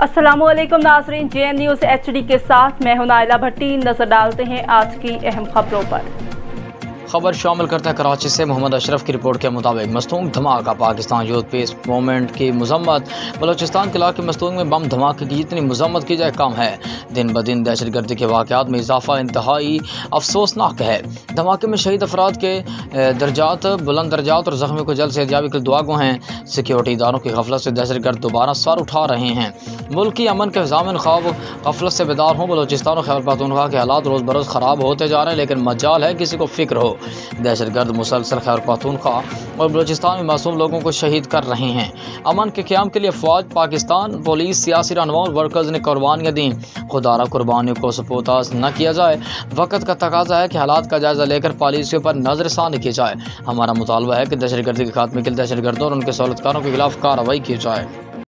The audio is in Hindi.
अस्सलामुअलैकुम नाज़रीन, JN न्यूज़ HD के साथ मैं हूं नाइला भट्टी। नजर डालते हैं आज की अहम खबरों पर। खबर शामिल करता है कराची से। मोहम्मद अशरफ की रिपोर्ट के मुताबिक मस्तूंग धमाका, पाकिस्तान यूथ पीस मूवमेंट की मजम्मत। बलोचिस्तान के इलाके मस्तूंग में बम धमाके की जितनी मजम्मत की जाए कम है। दिन ब दिन दहशत गर्दी के वाक़यात में इजाफा इंतहाई अफसोसनाक है। धमाके में शहीद अफराद के दर्जात बुलंद दर्जात और ज़ख्मी को जल्द से जावी के दुआगो हैं। सिक्योरिटी इदारों की गफलत से दहशत गर्द दोबारा सर उठा रहे हैं। मुल्क की अमन के ज़ामिन ख्वाब गफलत से बेदार हों। बलोचिस्तान और खैबर पख्तूनख्वा के हालात रोज़ बरोज़ ख़राब होते जा रहे हैं, लेकिन मजाल है किसी को फ़िक्र हो। दहशत गर्द मुसलसल खैबर पख्तूनख्वा और बलूचिस्तान में मासूम लोगों को शहीद कर रहे हैं। अमन के क़याम के लिए फ़ौज, पाकिस्तान पुलिस, सियासी रहनुमा और वर्कर्स ने कुर्बानियाँ दी। खुदारा कुर्बानियों को सपोतास न किया जाए। वक़्त का तकाजा है कि हालात का जायज़ा लेकर पॉलिसियों पर नज़रसानी की जाए। हमारा मुतालबा है कि दहशत गर्दी के खात्मे के लिए दहशत गर्दों और उनके सहूलतकारों के खिलाफ कार्रवाई की जाए।